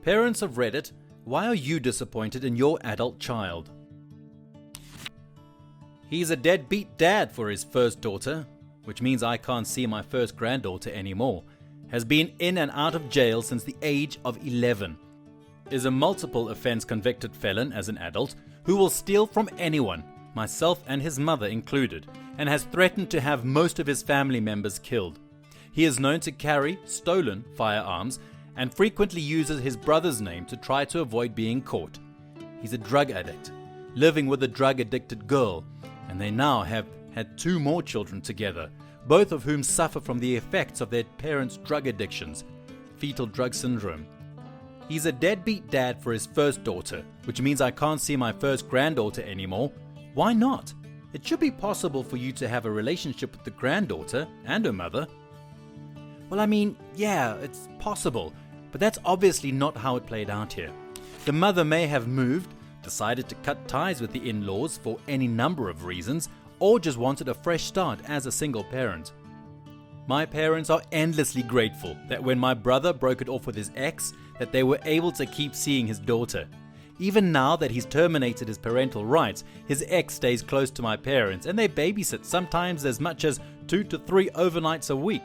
Parents of Reddit, why are you disappointed in your adult child? He's a deadbeat dad for his first daughter, which means I can't see my first granddaughter anymore. Has been in and out of jail since the age of 11. Is a multiple offense convicted felon as an adult who will steal from anyone, myself and his mother included, and has threatened to have most of his family members killed. He is known to carry stolen firearms and frequently uses his brother's name to try to avoid being caught. He's a drug addict, living with a drug-addicted girl, and they now have had 2 more children together, both of whom suffer from the effects of their parents' drug addictions, fetal drug syndrome. He's a deadbeat dad for his first daughter, which means I can't see my first granddaughter anymore. Why not? It should be possible for you to have a relationship with the granddaughter and her mother. Well, I mean, yeah, it's possible, but that's obviously not how it played out here. The mother may have moved, decided to cut ties with the in-laws for any number of reasons, or just wanted a fresh start as a single parent. My parents are endlessly grateful that when my brother broke it off with his ex, that they were able to keep seeing his daughter. Even now that he's terminated his parental rights, his ex stays close to my parents and they babysit sometimes as much as 2 to 3 overnights a week.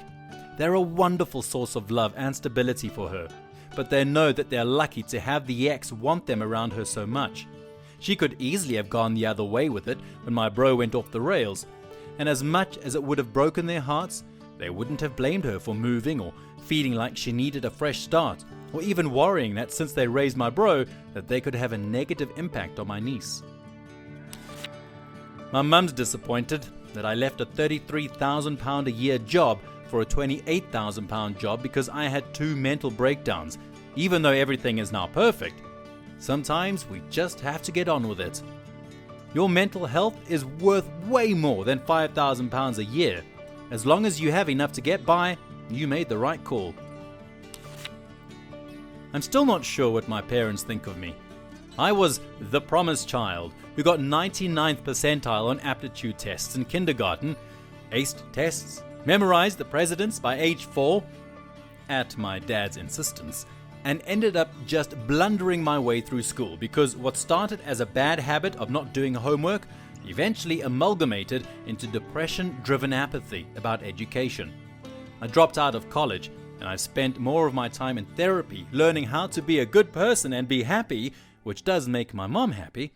They're a wonderful source of love and stability for her, but they know that they're lucky to have the ex want them around her so much. She could easily have gone the other way with it when my bro went off the rails, and as much as it would have broken their hearts, they wouldn't have blamed her for moving or feeling like she needed a fresh start, or even worrying that since they raised my bro, that they could have a negative impact on my niece. My mum's disappointed that I left a £33,000 a year job for a £28,000 job because I had 2 mental breakdowns, even though everything is now perfect. Sometimes we just have to get on with it. Your mental health is worth way more than £5,000 a year. As long as you have enough to get by, you made the right call. I'm still not sure what my parents think of me. I was the promised child who got 99th percentile on aptitude tests in kindergarten, aced tests, memorized the presidents by age 4, at my dad's insistence, and ended up just blundering my way through school because what started as a bad habit of not doing homework eventually amalgamated into depression-driven apathy about education. I dropped out of college and I spent more of my time in therapy learning how to be a good person and be happy, which does make my mom happy.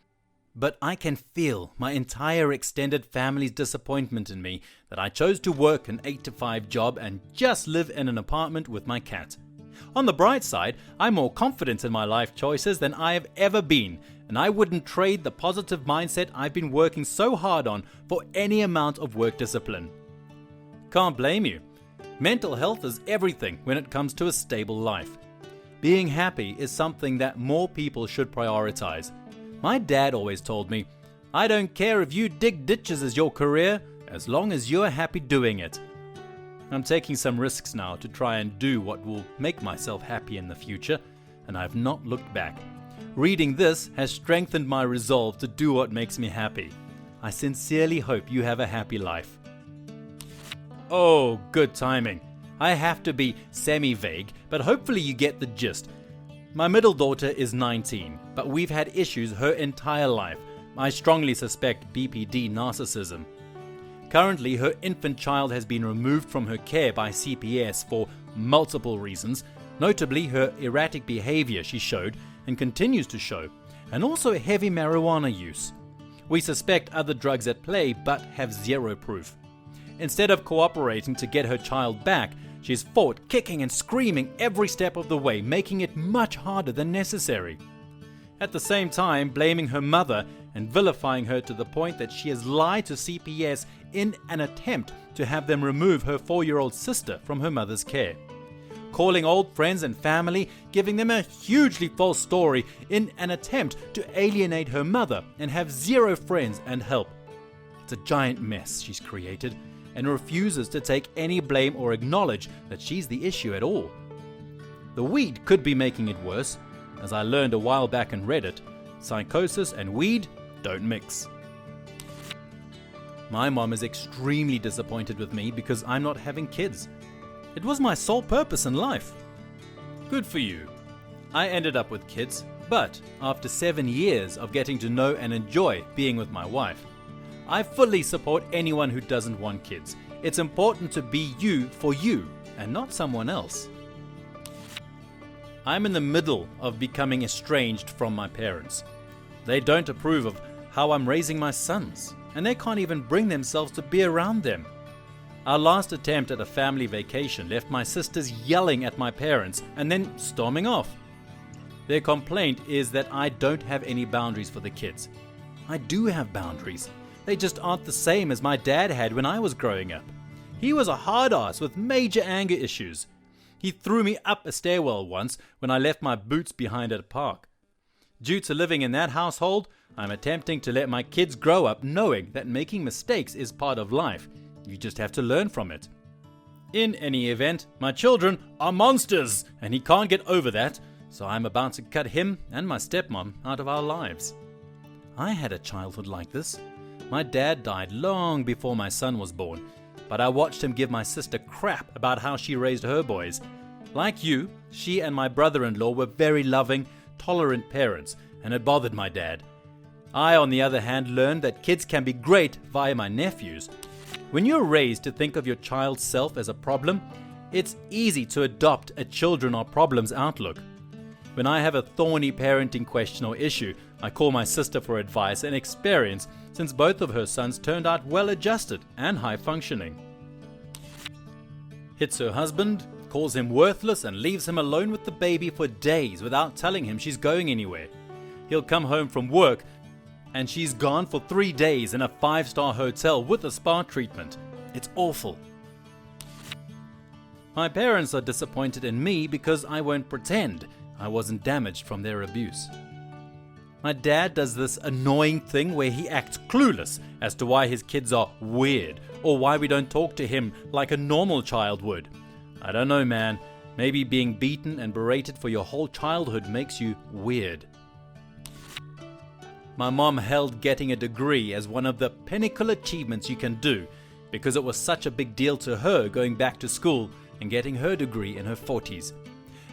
But I can feel my entire extended family's disappointment in me that I chose to work an 8-to-5 job and just live in an apartment with my cat. On the bright side, I'm more confident in my life choices than I have ever been, and I wouldn't trade the positive mindset I've been working so hard on for any amount of work discipline. Can't blame you. Mental health is everything when it comes to a stable life. Being happy is something that more people should prioritize. My dad always told me, I don't care if you dig ditches as your career, as long as you're happy doing it. I'm taking some risks now to try and do what will make myself happy in the future, and I've not looked back. Reading this has strengthened my resolve to do what makes me happy. I sincerely hope you have a happy life. Oh, good timing. I have to be semi-vague, but hopefully you get the gist. My middle daughter is 19, but we've had issues her entire life. I strongly suspect BPD narcissism. Currently, her infant child has been removed from her care by CPS for multiple reasons, notably her erratic behavior she showed and continues to show, and also heavy marijuana use. We suspect other drugs at play but have zero proof. Instead of cooperating to get her child back, she's fought, kicking and screaming every step of the way, making it much harder than necessary. At the same time, blaming her mother and vilifying her to the point that she has lied to CPS in an attempt to have them remove her 4-year-old sister from her mother's care. Calling old friends and family, giving them a hugely false story in an attempt to alienate her mother and have zero friends and help. It's a giant mess she's created and refuses to take any blame or acknowledge that she's the issue at all. The weed could be making it worse. As I learned a while back in Reddit, psychosis and weed don't mix. My mom is extremely disappointed with me because I'm not having kids. It was my sole purpose in life. Good for you. I ended up with kids, but after 7 years of getting to know and enjoy being with my wife, I fully support anyone who doesn't want kids. It's important to be you for you and not someone else. I'm in the middle of becoming estranged from my parents. They don't approve of how I'm raising my sons, and they can't even bring themselves to be around them. Our last attempt at a family vacation left my sisters yelling at my parents and then storming off. Their complaint is that I don't have any boundaries for the kids. I do have boundaries. They just aren't the same as my dad had when I was growing up. He was a hard ass with major anger issues. He threw me up a stairwell once when I left my boots behind at a park. Due to living in that household, I'm attempting to let my kids grow up knowing that making mistakes is part of life. You just have to learn from it. In any event, my children are monsters, and he can't get over that, so I'm about to cut him and my stepmom out of our lives. I had a childhood like this. My dad died long before my son was born, but I watched him give my sister crap about how she raised her boys. Like you, she and my brother-in-law were very loving, tolerant parents, and it bothered my dad. I, on the other hand, learned that kids can be great via my nephews. When you're raised to think of your child's self as a problem, it's easy to adopt a children are problems outlook. When I have a thorny parenting question or issue, I call my sister for advice and experience, since both of her sons turned out well-adjusted and high-functioning. Hits her husband, calls him worthless, and leaves him alone with the baby for days without telling him she's going anywhere. He'll come home from work, and she's gone for 3 days in a 5-star hotel with a spa treatment. It's awful. My parents are disappointed in me because I won't pretend I wasn't damaged from their abuse. My dad does this annoying thing where he acts clueless as to why his kids are weird or why we don't talk to him like a normal child would. I don't know, man. Maybe being beaten and berated for your whole childhood makes you weird. My mom held getting a degree as one of the pinnacle achievements you can do because it was such a big deal to her going back to school and getting her degree in her 40s.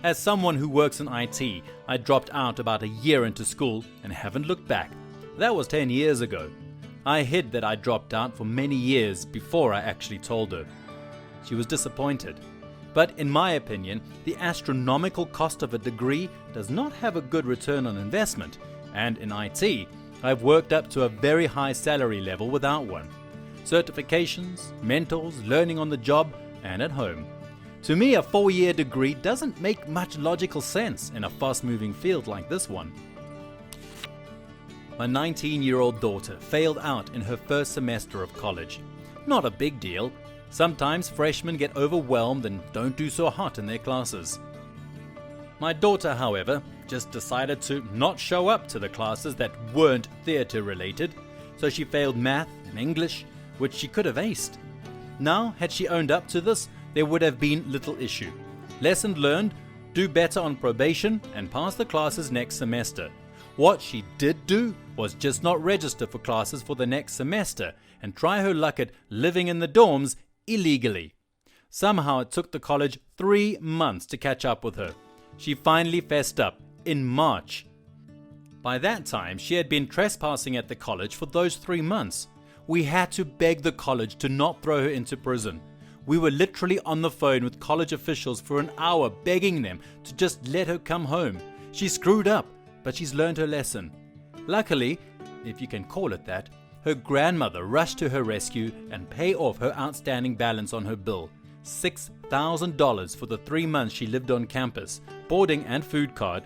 As someone who works in IT, I dropped out about a year into school and haven't looked back. That was 10 years ago. I hid that I dropped out for many years before I actually told her. She was disappointed. But in my opinion, the astronomical cost of a degree does not have a good return on investment, and in IT, I've worked up to a very high salary level without one. Certifications, mentors, learning on the job, and at home. To me, a 4-year degree doesn't make much logical sense in a fast-moving field like this one. My 19-year-old daughter failed out in her first semester of college. Not a big deal. Sometimes freshmen get overwhelmed and don't do so hot in their classes. My daughter, however, just decided to not show up to the classes that weren't theater-related, so she failed math and English, which she could have aced. Now, had she owned up to this, there would have been little issue. Lesson learned, do better on probation and pass the classes next semester. What she did do was just not register for classes for the next semester and try her luck at living in the dorms illegally. Somehow it took the college 3 months to catch up with her. She finally fessed up in March. By that time, she had been trespassing at the college for those 3 months. We had to beg the college to not throw her into prison. We were literally on the phone with college officials for an hour begging them to just let her come home. She screwed up, but she's learned her lesson. Luckily, if you can call it that, her grandmother rushed to her rescue and paid off her outstanding balance on her bill, $6,000 for the 3 months she lived on campus, boarding and food card.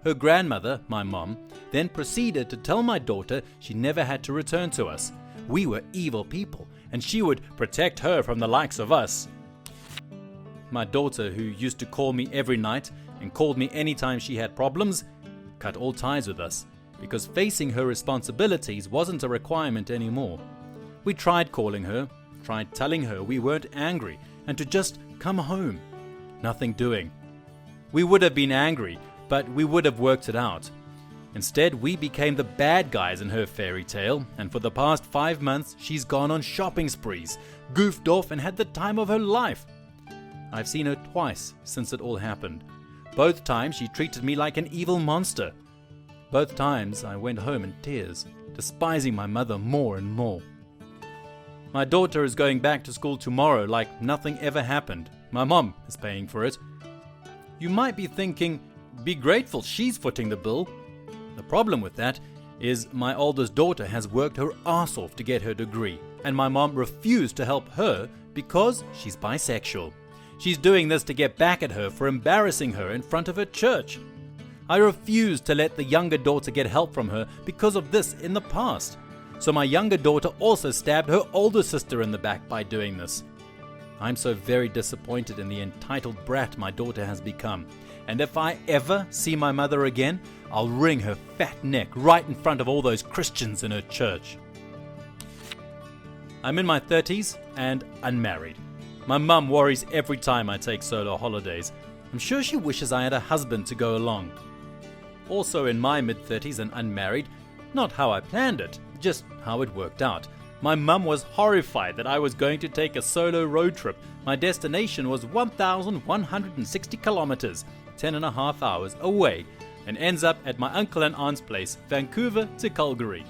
Her grandmother, my mom, then proceeded to tell my daughter she never had to return to us. We were evil people, and she would protect her from the likes of us. My daughter, who used to call me every night and called me anytime she had problems, cut all ties with us because facing her responsibilities wasn't a requirement anymore. We tried calling her, tried telling her we weren't angry and to just come home. Nothing doing. We would have been angry, but we would have worked it out. Instead, we became the bad guys in her fairy tale, and for the past 5 months, she's gone on shopping sprees, goofed off, and had the time of her life. I've seen her twice since it all happened. Both times she treated me like an evil monster. Both times I went home in tears, despising my mother more and more. My daughter is going back to school tomorrow like nothing ever happened. My mom is paying for it. You might be thinking, be grateful she's footing the bill. The problem with that is my oldest daughter has worked her ass off to get her degree, and my mom refused to help her because she's bisexual. She's doing this to get back at her for embarrassing her in front of her church. I refused to let the younger daughter get help from her because of this in the past. So my younger daughter also stabbed her older sister in the back by doing this. I'm so very disappointed in the entitled brat my daughter has become. And if I ever see my mother again, I'll wring her fat neck right in front of all those Christians in her church. I'm in my 30s and unmarried. My mum worries every time I take solo holidays. I'm sure she wishes I had a husband to go along. Also in my mid-30s and unmarried, not how I planned it, just how it worked out. My mum was horrified that I was going to take a solo road trip. My destination was 1,160 kilometers, 10.5 hours away, and ends up at my uncle and aunt's place, Vancouver to Calgary.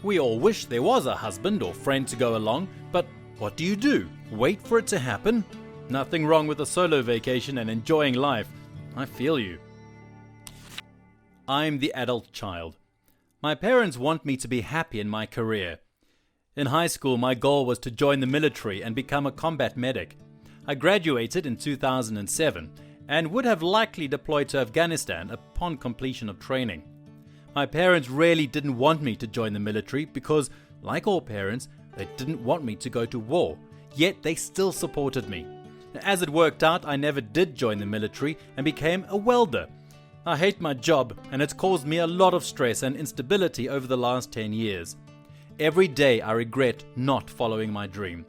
We all wish there was a husband or friend to go along, but what do? Wait for it to happen? Nothing wrong with a solo vacation and enjoying life. I feel you. I'm the adult child. My parents want me to be happy in my career. In high school, my goal was to join the military and become a combat medic. I graduated in 2007 and would have likely deployed to Afghanistan upon completion of training. My parents really didn't want me to join the military because, like all parents, they didn't want me to go to war, yet they still supported me. As it worked out, I never did join the military and became a welder. I hate my job, and it's caused me a lot of stress and instability over the last 10 years. Every day I regret not following my dream.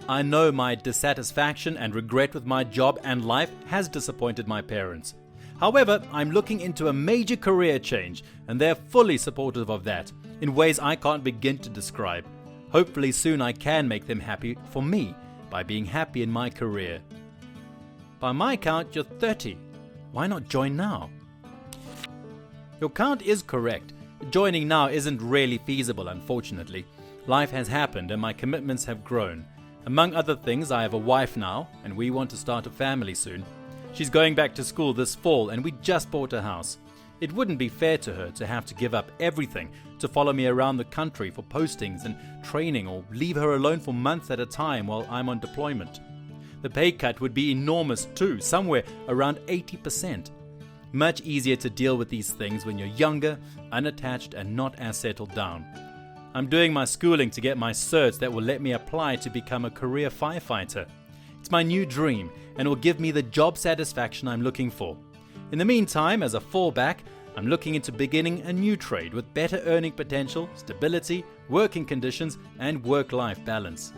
I know my dissatisfaction and regret with my job and life has disappointed my parents. However, I'm looking into a major career change, and they're fully supportive of that, in ways I can't begin to describe. Hopefully soon I can make them happy for me by being happy in my career. By my count, you're 30. Why not join now? Your count is correct. Joining now isn't really feasible, unfortunately. Life has happened and my commitments have grown. Among other things, I have a wife now, and we want to start a family soon. She's going back to school this fall, and we just bought a house. It wouldn't be fair to her to have to give up everything to follow me around the country for postings and training, or leave her alone for months at a time while I'm on deployment. The pay cut would be enormous too, somewhere around 80%. Much easier to deal with these things when you're younger, unattached, and not as settled down. I'm doing my schooling to get my certs that will let me apply to become a career firefighter. It's my new dream and will give me the job satisfaction I'm looking for. In the meantime, as a fallback, I'm looking into beginning a new trade with better earning potential, stability, working conditions, and work-life balance.